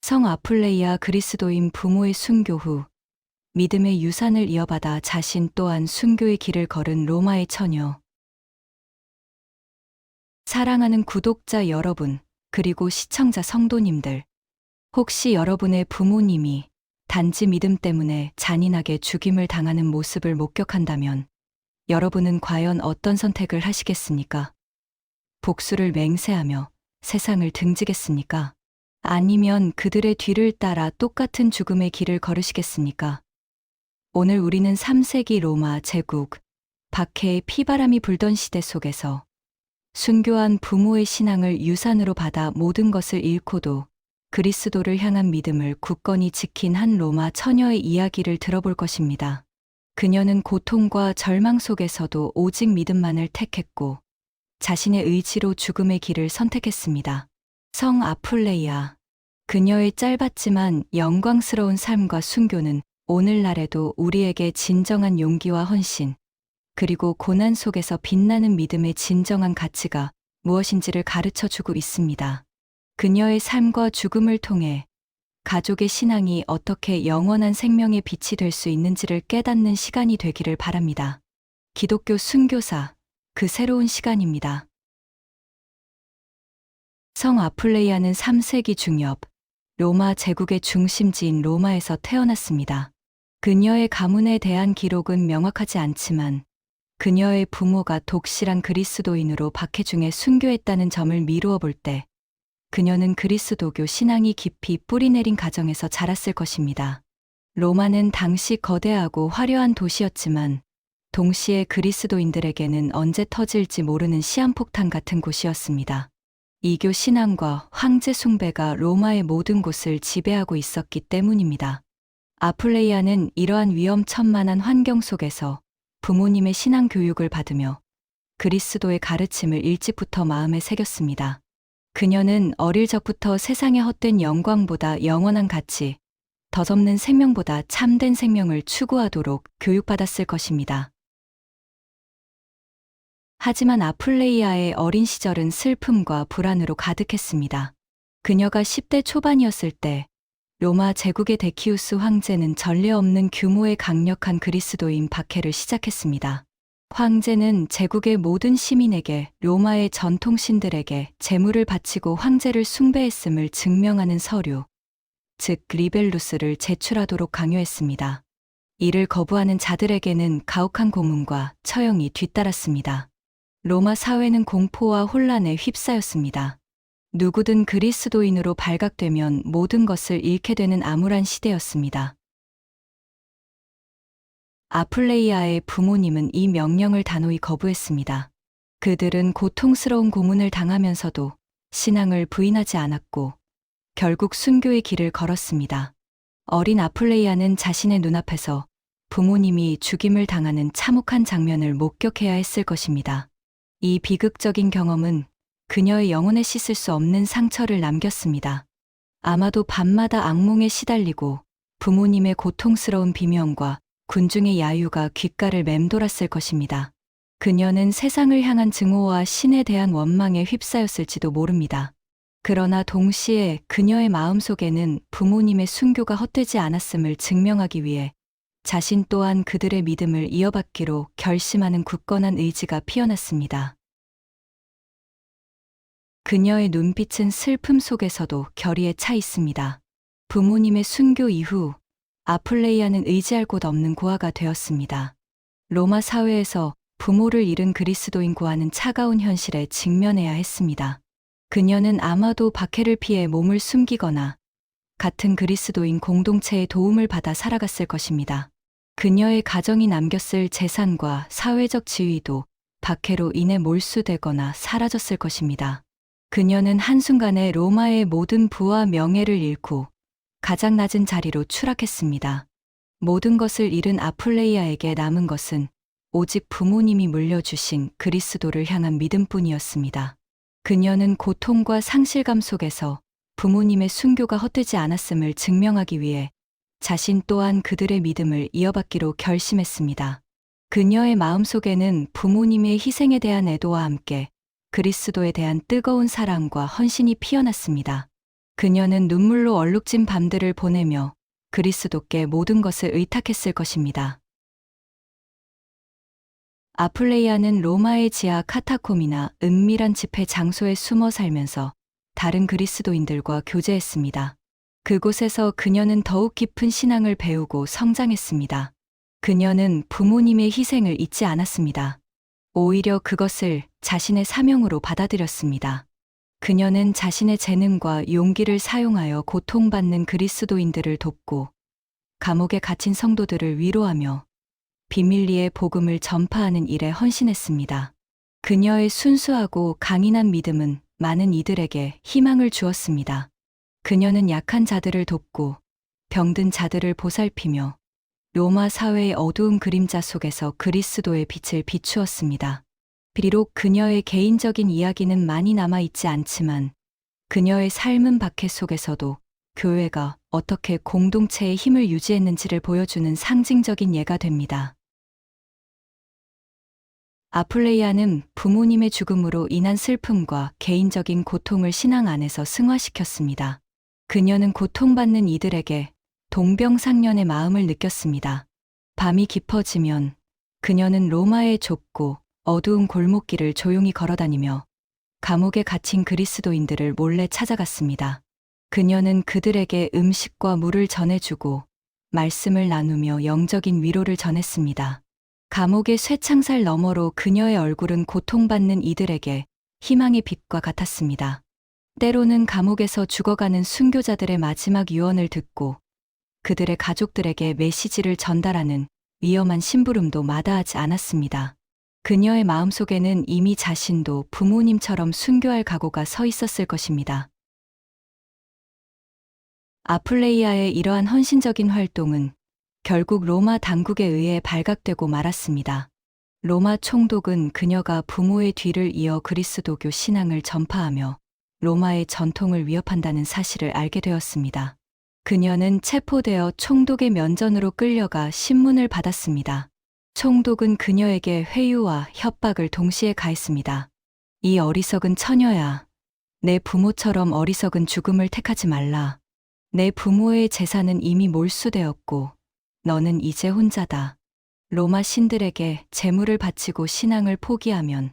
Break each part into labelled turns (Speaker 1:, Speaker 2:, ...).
Speaker 1: 성 아플레이아 그리스도인 부모의 순교 후 믿음의 유산을 이어받아 자신 또한 순교의 길을 걸은 로마의 처녀. 사랑하는 구독자 여러분, 그리고 시청자 성도님들, 혹시 여러분의 부모님이 단지 믿음 때문에 잔인하게 죽임을 당하는 모습을 목격한다면 여러분은 과연 어떤 선택을 하시겠습니까? 복수를 맹세하며 세상을 등지겠습니까? 아니면 그들의 뒤를 따라 똑같은 죽음의 길을 걸으시겠습니까? 오늘 우리는 3세기 로마 제국 박해의 피바람이 불던 시대 속에서 순교한 부모의 신앙을 유산으로 받아 모든 것을 잃고도 그리스도를 향한 믿음을 굳건히 지킨 한 로마 처녀의 이야기를 들어볼 것입니다. 그녀는 고통과 절망 속에서도 오직 믿음만을 택했고 자신의 의지로 죽음의 길을 선택했습니다. 성 아플레이아. 그녀의 짧았지만 영광스러운 삶과 순교는 오늘날에도 우리에게 진정한 용기와 헌신, 그리고 고난 속에서 빛나는 믿음의 진정한 가치가 무엇인지를 가르쳐 주고 있습니다. 그녀의 삶과 죽음을 통해 가족의 신앙이 어떻게 영원한 생명의 빛이 될 수 있는지를 깨닫는 시간이 되기를 바랍니다. 기독교 순교사, 그 새로운 시간입니다. 성 아플레이아는 3세기 중엽, 로마 제국의 중심지인 로마에서 태어났습니다. 그녀의 가문에 대한 기록은 명확하지 않지만 그녀의 부모가 독실한 그리스도인으로 박해 중에 순교했다는 점을 미루어 볼 때 그녀는 그리스도교 신앙이 깊이 뿌리내린 가정에서 자랐을 것입니다. 로마는 당시 거대하고 화려한 도시였지만 동시에 그리스도인들에게는 언제 터질지 모르는 시한폭탄 같은 곳이었습니다. 이교 신앙과 황제 숭배가 로마의 모든 곳을 지배하고 있었기 때문입니다. 아플레이아는 이러한 위험천만한 환경 속에서 부모님의 신앙 교육을 받으며 그리스도의 가르침을 일찍부터 마음에 새겼습니다. 그녀는 어릴 적부터 세상의 헛된 영광보다 영원한 가치, 덧없는 생명보다 참된 생명을 추구하도록 교육받았을 것입니다. 하지만 아플레이아의 어린 시절은 슬픔과 불안으로 가득했습니다. 그녀가 10대 초반이었을 때 로마 제국의 데키우스 황제는 전례 없는 규모의 강력한 그리스도인 박해를 시작했습니다. 황제는 제국의 모든 시민에게 로마의 전통신들에게 제물을 바치고 황제를 숭배했음을 증명하는 서류, 즉 리벨루스를 제출하도록 강요했습니다. 이를 거부하는 자들에게는 가혹한 고문과 처형이 뒤따랐습니다. 로마 사회는 공포와 혼란에 휩싸였습니다. 누구든 그리스도인으로 발각되면 모든 것을 잃게 되는 암울한 시대였습니다. 아플레이아의 부모님은 이 명령을 단호히 거부했습니다. 그들은 고통스러운 고문을 당하면서도 신앙을 부인하지 않았고 결국 순교의 길을 걸었습니다. 어린 아플레이아는 자신의 눈앞에서 부모님이 죽임을 당하는 참혹한 장면을 목격해야 했을 것입니다. 이 비극적인 경험은 그녀의 영혼에 씻을 수 없는 상처를 남겼습니다. 아마도 밤마다 악몽에 시달리고 부모님의 고통스러운 비명과 군중의 야유가 귓가를 맴돌았을 것입니다. 그녀는 세상을 향한 증오와 신에 대한 원망에 휩싸였을지도 모릅니다. 그러나 동시에 그녀의 마음속에는 부모님의 순교가 헛되지 않았음을 증명하기 위해 자신 또한 그들의 믿음을 이어받기로 결심하는 굳건한 의지가 피어났습니다. 그녀의 눈빛은 슬픔 속에서도 결의에 차 있습니다. 부모님의 순교 이후 아플레이아는 의지할 곳 없는 고아가 되었습니다. 로마 사회에서 부모를 잃은 그리스도인 고아는 차가운 현실에 직면해야 했습니다. 그녀는 아마도 박해를 피해 몸을 숨기거나 같은 그리스도인 공동체의 도움을 받아 살아갔을 것입니다. 그녀의 가정이 남겼을 재산과 사회적 지위도 박해로 인해 몰수되거나 사라졌을 것입니다. 그녀는 한순간에 로마의 모든 부와 명예를 잃고 가장 낮은 자리로 추락했습니다. 모든 것을 잃은 아플레이아에게 남은 것은 오직 부모님이 물려주신 그리스도를 향한 믿음뿐이었습니다. 그녀는 고통과 상실감 속에서 부모님의 순교가 헛되지 않았음을 증명하기 위해 자신 또한 그들의 믿음을 이어받기로 결심했습니다. 그녀의 마음속에는 부모님의 희생에 대한 애도와 함께 그리스도에 대한 뜨거운 사랑과 헌신이 피어났습니다. 그녀는 눈물로 얼룩진 밤들을 보내며 그리스도께 모든 것을 의탁했을 것입니다. 아플레이아는 로마의 지하 카타콤이나 은밀한 집회 장소에 숨어 살면서 다른 그리스도인들과 교제했습니다. 그곳에서 그녀는 더욱 깊은 신앙을 배우고 성장했습니다. 그녀는 부모님의 희생을 잊지 않았습니다. 오히려 그것을 자신의 사명으로 받아들였습니다. 그녀는 자신의 재능과 용기를 사용하여 고통받는 그리스도인들을 돕고 감옥에 갇힌 성도들을 위로하며 비밀리에 복음을 전파하는 일에 헌신했습니다. 그녀의 순수하고 강인한 믿음은 많은 이들에게 희망을 주었습니다. 그녀는 약한 자들을 돕고 병든 자들을 보살피며 로마 사회의 어두운 그림자 속에서 그리스도의 빛을 비추었습니다. 비록 그녀의 개인적인 이야기는 많이 남아있지 않지만 그녀의 삶은 박해 속에서도 교회가 어떻게 공동체의 힘을 유지했는지를 보여주는 상징적인 예가 됩니다. 아플레이아는 부모님의 죽음으로 인한 슬픔과 개인적인 고통을 신앙 안에서 승화시켰습니다. 그녀는 고통받는 이들에게 동병상련의 마음을 느꼈습니다. 밤이 깊어지면 그녀는 로마의 좁고 어두운 골목길을 조용히 걸어다니며 감옥에 갇힌 그리스도인들을 몰래 찾아갔습니다. 그녀는 그들에게 음식과 물을 전해주고 말씀을 나누며 영적인 위로를 전했습니다. 감옥의 쇠창살 너머로 그녀의 얼굴은 고통받는 이들에게 희망의 빛과 같았습니다. 때로는 감옥에서 죽어가는 순교자들의 마지막 유언을 듣고 그들의 가족들에게 메시지를 전달하는 위험한 심부름도 마다하지 않았습니다. 그녀의 마음속에는 이미 자신도 부모님처럼 순교할 각오가 서 있었을 것입니다. 아플레이아의 이러한 헌신적인 활동은 결국 로마 당국에 의해 발각되고 말았습니다. 로마 총독은 그녀가 부모의 뒤를 이어 그리스도교 신앙을 전파하며 로마의 전통을 위협한다는 사실을 알게 되었습니다. 그녀는 체포되어 총독의 면전으로 끌려가 신문을 받았습니다. 총독은 그녀에게 회유와 협박을 동시에 가했습니다. 이 어리석은 처녀야. 내 부모처럼 어리석은 죽음을 택하지 말라. 내 부모의 재산은 이미 몰수되었고 너는 이제 혼자다. 로마 신들에게 재물을 바치고 신앙을 포기하면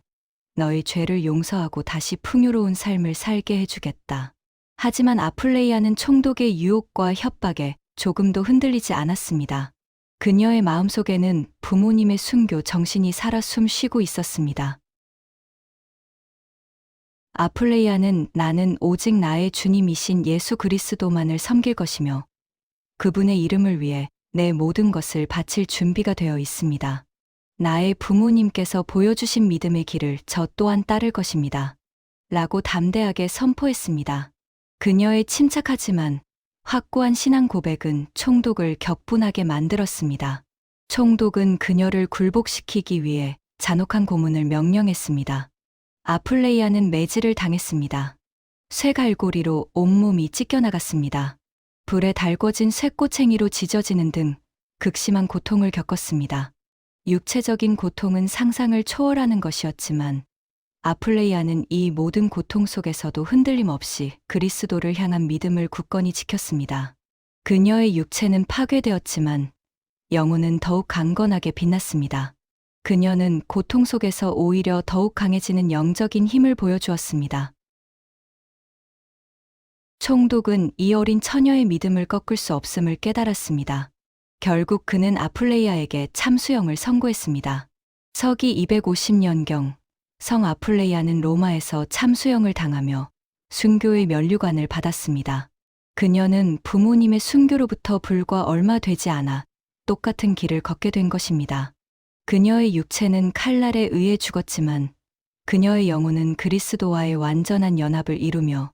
Speaker 1: 너의 죄를 용서하고 다시 풍요로운 삶을 살게 해주겠다. 하지만 아플레이아는 총독의 유혹과 협박에 조금도 흔들리지 않았습니다. 그녀의 마음속에는 부모님의 순교 정신이 살아 숨쉬고 있었습니다. 아플레이아는 나는 오직 나의 주님이신 예수 그리스도만을 섬길 것이며 그분의 이름을 위해 내 모든 것을 바칠 준비가 되어 있습니다. 나의 부모님께서 보여주신 믿음의 길을 저 또한 따를 것입니다. 라고 담대하게 선포했습니다. 그녀의 침착하지만 확고한 신앙 고백은 총독을 격분하게 만들었습니다. 총독은 그녀를 굴복시키기 위해 잔혹한 고문을 명령했습니다. 아플레이아는 매질을 당했습니다. 쇠갈고리로 온몸이 찢겨나갔습니다. 불에 달궈진 쇠꼬챙이로 찢어지는 등 극심한 고통을 겪었습니다. 육체적인 고통은 상상을 초월하는 것이었지만 아플레이아는 이 모든 고통 속에서도 흔들림 없이 그리스도를 향한 믿음을 굳건히 지켰습니다. 그녀의 육체는 파괴되었지만 영혼은 더욱 강건하게 빛났습니다. 그녀는 고통 속에서 오히려 더욱 강해지는 영적인 힘을 보여주었습니다. 총독은 이 어린 처녀의 믿음을 꺾을 수 없음을 깨달았습니다. 결국 그는 아플레이아에게 참수형을 선고했습니다. 서기 250년경 성 아플레이아는 로마에서 참수형을 당하며 순교의 면류관을 받았습니다. 그녀는 부모님의 순교로부터 불과 얼마 되지 않아 똑같은 길을 걷게 된 것입니다. 그녀의 육체는 칼날에 의해 죽었지만 그녀의 영혼은 그리스도와의 완전한 연합을 이루며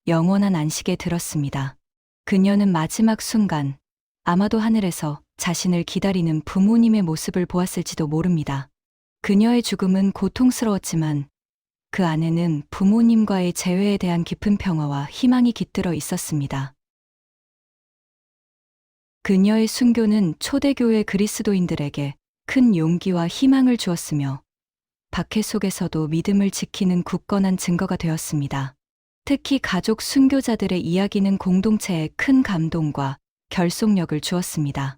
Speaker 1: 영원한 안식에 들었습니다. 그녀는 마지막 순간 아마도 하늘에서 자신을 기다리는 부모님의 모습을 보았을지도 모릅니다. 그녀의 죽음은 고통스러웠지만 그 안에는 부모님과의 재회에 대한 깊은 평화와 희망이 깃들어 있었습니다. 그녀의 순교는 초대교회 그리스도인들에게 큰 용기와 희망을 주었으며 박해 속에서도 믿음을 지키는 굳건한 증거가 되었습니다. 특히 가족 순교자들의 이야기는 공동체에 큰 감동과 결속력을 주었습니다.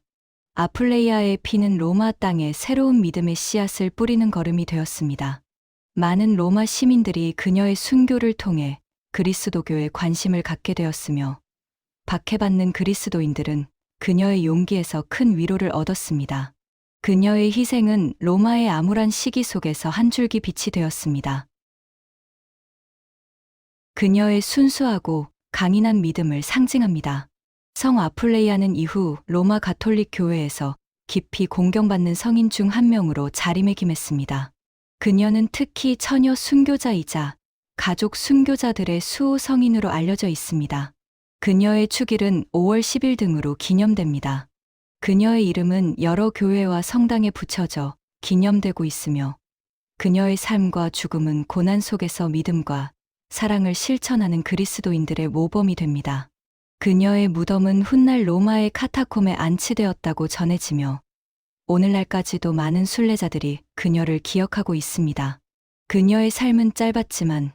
Speaker 1: 아플레이아의 피는 로마 땅에 새로운 믿음의 씨앗을 뿌리는 걸음이 되었습니다. 많은 로마 시민들이 그녀의 순교를 통해 그리스도교에 관심을 갖게 되었으며, 박해받는 그리스도인들은 그녀의 용기에서 큰 위로를 얻었습니다. 그녀의 희생은 로마의 암울한 시기 속에서 한 줄기 빛이 되었습니다. 그녀의 순수하고 강인한 믿음을 상징합니다. 성 아플레이아는 이후 로마 가톨릭 교회에서 깊이 공경받는 성인 중 한 명으로 자리매김했습니다. 그녀는 특히 처녀 순교자이자 가족 순교자들의 수호 성인으로 알려져 있습니다. 그녀의 축일은 5월 10일 등으로 기념됩니다. 그녀의 이름은 여러 교회와 성당에 붙여져 기념되고 있으며, 그녀의 삶과 죽음은 고난 속에서 믿음과 사랑을 실천하는 그리스도인들의 모범이 됩니다. 그녀의 무덤은 훗날 로마의 카타콤에 안치되었다고 전해지며, 오늘날까지도 많은 순례자들이 그녀를 기억하고 있습니다. 그녀의 삶은 짧았지만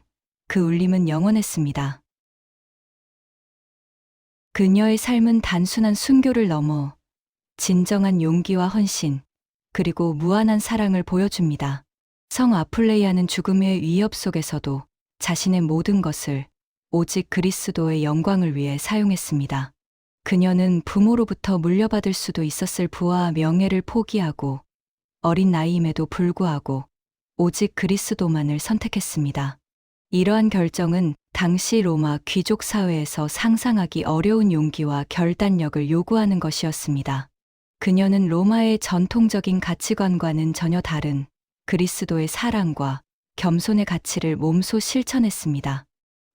Speaker 1: 그 울림은 영원했습니다. 그녀의 삶은 단순한 순교를 넘어 진정한 용기와 헌신, 그리고 무한한 사랑을 보여줍니다. 성 아플레이아는 죽음의 위협 속에서도 자신의 모든 것을 오직 그리스도의 영광을 위해 사용했습니다. 그녀는 부모로부터 물려받을 수도 있었을 부와 명예를 포기하고 어린 나이임에도 불구하고 오직 그리스도만을 선택했습니다. 이러한 결정은 당시 로마 귀족 사회에서 상상하기 어려운 용기와 결단력을 요구하는 것이었습니다. 그녀는 로마의 전통적인 가치관과는 전혀 다른 그리스도의 사랑과 겸손의 가치를 몸소 실천했습니다.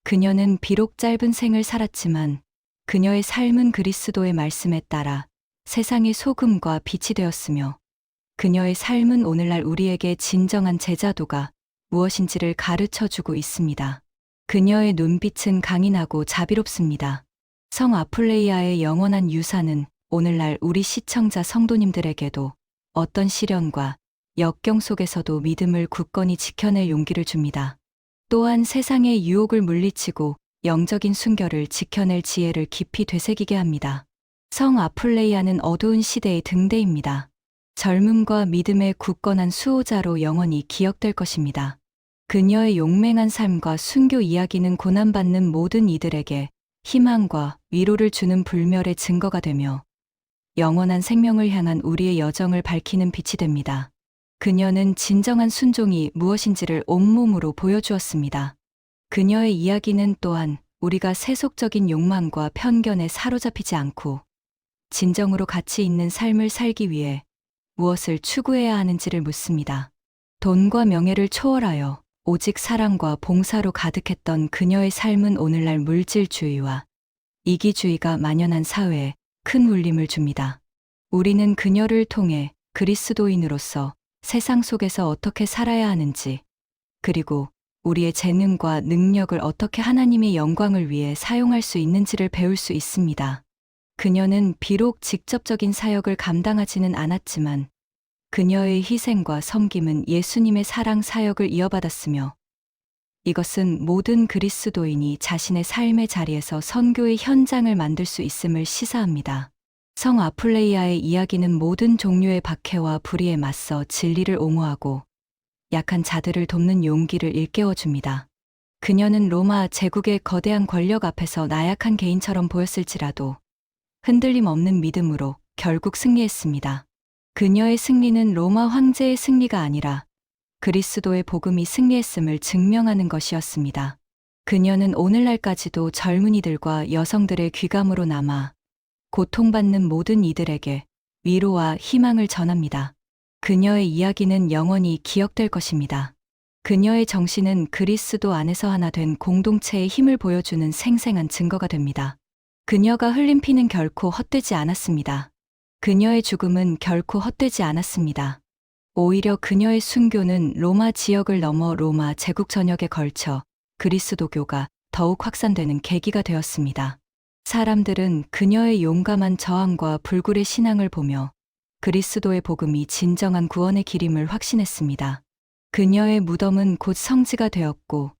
Speaker 1: 그녀는 비록 짧은 생을 살았지만 그녀의 삶은 그리스도의 말씀에 따라 세상의 소금과 빛이 되었으며, 그녀의 삶은 오늘날 우리에게 진정한 제자도가 무엇인지를 가르쳐주고 있습니다. 그녀의 눈빛은 강인하고 자비롭습니다. 성 아플레이아의 영원한 유산은 오늘날 우리 시청자 성도님들에게도 어떤 시련과 역경 속에서도 믿음을 굳건히 지켜낼 용기를 줍니다. 또한 세상의 유혹을 물리치고 영적인 순결을 지켜낼 지혜를 깊이 되새기게 합니다. 성 아플레이아는 어두운 시대의 등대입니다. 젊음과 믿음의 굳건한 수호자로 영원히 기억될 것입니다. 그녀의 용맹한 삶과 순교 이야기는 고난받는 모든 이들에게 희망과 위로를 주는 불멸의 증거가 되며, 영원한 생명을 향한 우리의 여정을 밝히는 빛이 됩니다. 그녀는 진정한 순종이 무엇인지를 온몸으로 보여주었습니다. 그녀의 이야기는 또한 우리가 세속적인 욕망과 편견에 사로잡히지 않고 진정으로 가치 있는 삶을 살기 위해 무엇을 추구해야 하는지를 묻습니다. 돈과 명예를 초월하여 오직 사랑과 봉사로 가득했던 그녀의 삶은 오늘날 물질주의와 이기주의가 만연한 사회에 큰 울림을 줍니다. 우리는 그녀를 통해 그리스도인으로서 세상 속에서 어떻게 살아야 하는지, 그리고 우리의 재능과 능력을 어떻게 하나님의 영광을 위해 사용할 수 있는지를 배울 수 있습니다. 그녀는 비록 직접적인 사역을 감당하지는 않았지만 그녀의 희생과 섬김은 예수님의 사랑 사역을 이어받았으며, 이것은 모든 그리스도인이 자신의 삶의 자리에서 선교의 현장을 만들 수 있음을 시사합니다. 성 아플레이아의 이야기는 모든 종류의 박해와 불의에 맞서 진리를 옹호하고 약한 자들을 돕는 용기를 일깨워줍니다. 그녀는 로마 제국의 거대한 권력 앞에서 나약한 개인처럼 보였을지라도 흔들림 없는 믿음으로 결국 승리했습니다. 그녀의 승리는 로마 황제의 승리가 아니라 그리스도의 복음이 승리했음을 증명하는 것이었습니다. 그녀는 오늘날까지도 젊은이들과 여성들의 귀감으로 남아 고통받는 모든 이들에게 위로와 희망을 전합니다. 그녀의 이야기는 영원히 기억될 것입니다. 그녀의 정신은 그리스도 안에서 하나 된 공동체의 힘을 보여주는 생생한 증거가 됩니다. 그녀가 흘린 피는 결코 헛되지 않았습니다. 그녀의 죽음은 결코 헛되지 않았습니다. 오히려 그녀의 순교는 로마 지역을 넘어 로마 제국 전역에 걸쳐 그리스도교가 더욱 확산되는 계기가 되었습니다. 사람들은 그녀의 용감한 저항과 불굴의 신앙을 보며 그리스도의 복음이 진정한 구원의 길임을 확신했습니다. 그녀의 무덤은 곧 성지가 되었고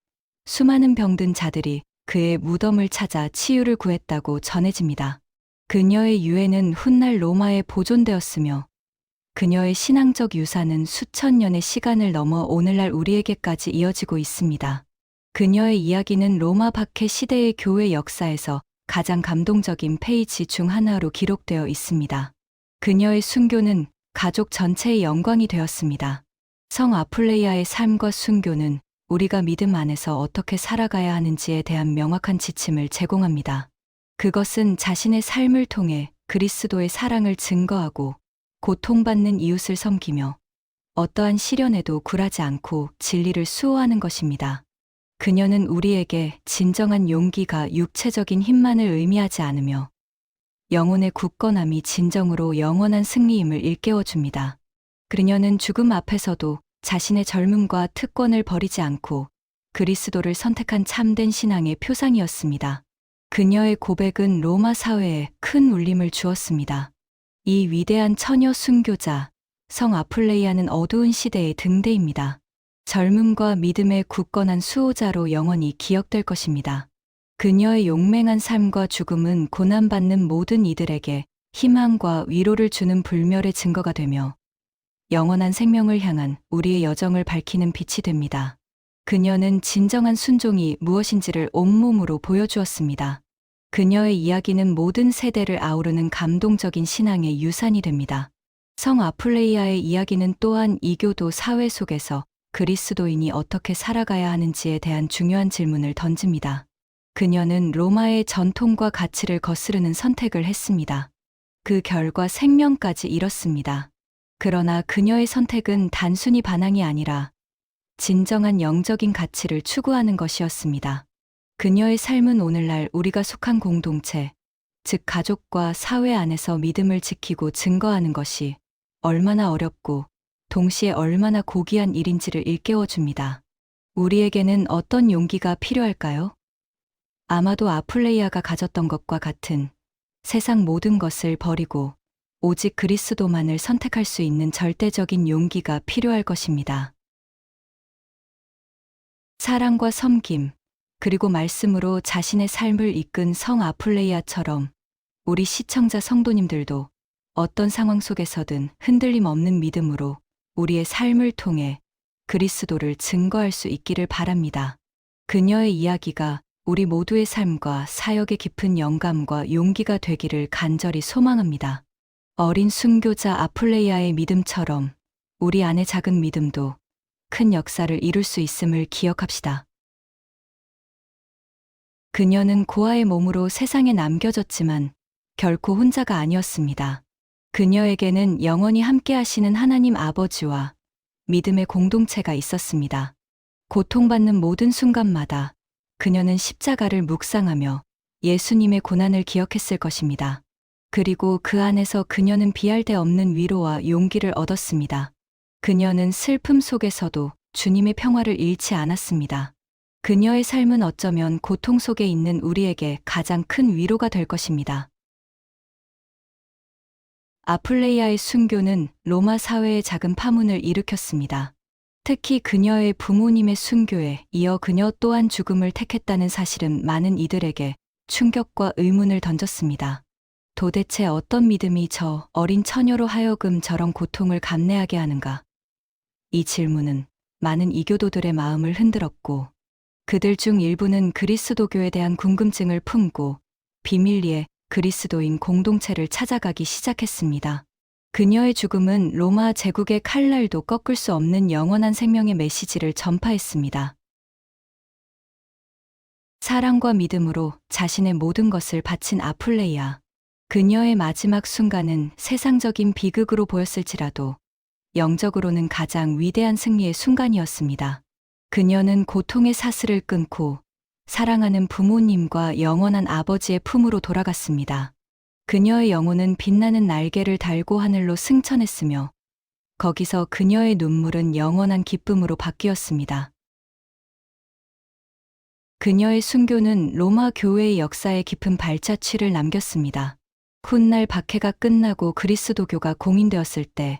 Speaker 1: 수많은 병든 자들이 그의 무덤을 찾아 치유를 구했다고 전해집니다. 그녀의 유해는 훗날 로마에 보존되었으며 그녀의 신앙적 유산은 수천 년의 시간을 넘어 오늘날 우리에게까지 이어지고 있습니다. 그녀의 이야기는 로마 박해 시대의 교회 역사에서 가장 감동적인 페이지 중 하나로 기록되어 있습니다. 그녀의 순교는 가족 전체의 영광이 되었습니다. 성 아플레이아의 삶과 순교는 우리가 믿음 안에서 어떻게 살아가야 하는지에 대한 명확한 지침을 제공합니다. 그것은 자신의 삶을 통해 그리스도의 사랑을 증거하고 고통받는 이웃을 섬기며 어떠한 시련에도 굴하지 않고 진리를 수호하는 것입니다. 그녀는 우리에게 진정한 용기가 육체적인 힘만을 의미하지 않으며 영혼의 굳건함이 진정으로 영원한 승리임을 일깨워줍니다. 그녀는 죽음 앞에서도 자신의 젊음과 특권을 버리지 않고 그리스도를 선택한 참된 신앙의 표상이었습니다. 그녀의 고백은 로마 사회에 큰 울림을 주었습니다. 이 위대한 처녀 순교자, 성 아플레이아는 어두운 시대의 등대입니다. 젊음과 믿음의 굳건한 수호자로 영원히 기억될 것입니다. 그녀의 용맹한 삶과 죽음은 고난받는 모든 이들에게 희망과 위로를 주는 불멸의 증거가 되며 영원한 생명을 향한 우리의 여정을 밝히는 빛이 됩니다. 그녀는 진정한 순종이 무엇인지를 온몸으로 보여주었습니다. 그녀의 이야기는 모든 세대를 아우르는 감동적인 신앙의 유산이 됩니다. 성 아플레이아의 이야기는 또한 이교도 사회 속에서 그리스도인이 어떻게 살아가야 하는지에 대한 중요한 질문을 던집니다. 그녀는 로마의 전통과 가치를 거스르는 선택을 했습니다. 그 결과 생명까지 잃었습니다. 그러나 그녀의 선택은 단순히 반항이 아니라 진정한 영적인 가치를 추구하는 것이었습니다. 그녀의 삶은 오늘날 우리가 속한 공동체, 즉 가족과 사회 안에서 믿음을 지키고 증거하는 것이 얼마나 어렵고 동시에 얼마나 고귀한 일인지를 일깨워줍니다. 우리에게는 어떤 용기가 필요할까요? 아마도 아플레이아가 가졌던 것과 같은 세상 모든 것을 버리고 오직 그리스도만을 선택할 수 있는 절대적인 용기가 필요할 것입니다. 사랑과 섬김, 그리고 말씀으로 자신의 삶을 이끈 성 아플레이아처럼 우리 시청자 성도님들도 어떤 상황 속에서든 흔들림 없는 믿음으로 우리의 삶을 통해 그리스도를 증거할 수 있기를 바랍니다. 그녀의 이야기가 우리 모두의 삶과 사역의 깊은 영감과 용기가 되기를 간절히 소망합니다. 어린 순교자 아플레이아의 믿음처럼 우리 안의 작은 믿음도 큰 역사를 이룰 수 있음을 기억합시다. 그녀는 고아의 몸으로 세상에 남겨졌지만 결코 혼자가 아니었습니다. 그녀에게는 영원히 함께 하시는 하나님 아버지와 믿음의 공동체가 있었습니다. 고통받는 모든 순간마다 그녀는 십자가를 묵상하며 예수님의 고난을 기억했을 것입니다. 그리고 그 안에서 그녀는 비할 데 없는 위로와 용기를 얻었습니다. 그녀는 슬픔 속에서도 주님의 평화를 잃지 않았습니다. 그녀의 삶은 어쩌면 고통 속에 있는 우리에게 가장 큰 위로가 될 것입니다. 아플레이아의 순교는 로마 사회에 작은 파문을 일으켰습니다. 특히 그녀의 부모님의 순교에 이어 그녀 또한 죽음을 택했다는 사실은 많은 이들에게 충격과 의문을 던졌습니다. 도대체 어떤 믿음이 저 어린 처녀로 하여금 저런 고통을 감내하게 하는가? 이 질문은 많은 이교도들의 마음을 흔들었고 그들 중 일부는 그리스도교에 대한 궁금증을 품고 비밀리에 그리스도인 공동체를 찾아가기 시작했습니다. 그녀의 죽음은 로마 제국의 칼날도 꺾을 수 없는 영원한 생명의 메시지를 전파했습니다. 사랑과 믿음으로 자신의 모든 것을 바친 아플레이아. 그녀의 마지막 순간은 세상적인 비극으로 보였을지라도 영적으로는 가장 위대한 승리의 순간이었습니다. 그녀는 고통의 사슬을 끊고 사랑하는 부모님과 영원한 아버지의 품으로 돌아갔습니다. 그녀의 영혼은 빛나는 날개를 달고 하늘로 승천했으며 거기서 그녀의 눈물은 영원한 기쁨으로 바뀌었습니다. 그녀의 순교는 로마 교회의 역사에 깊은 발자취를 남겼습니다. 훗날 박해가 끝나고 그리스도교가 공인되었을 때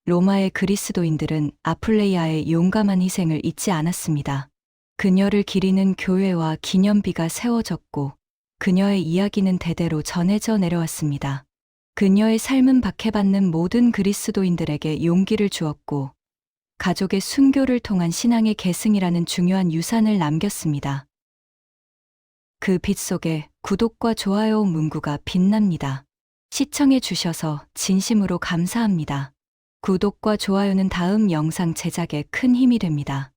Speaker 1: 로마의 그리스도인들은 아플레이아의 용감한 희생을 잊지 않았습니다. 그녀를 기리는 교회와 기념비가 세워졌고 그녀의 이야기는 대대로 전해져 내려왔습니다. 그녀의 삶은 박해받는 모든 그리스도인들에게 용기를 주었고 가족의 순교를 통한 신앙의 계승이라는 중요한 유산을 남겼습니다. 그 빛 속에 구독과 좋아요 문구가 빛납니다. 시청해 주셔서 진심으로 감사합니다. 구독과 좋아요는 다음 영상 제작에 큰 힘이 됩니다.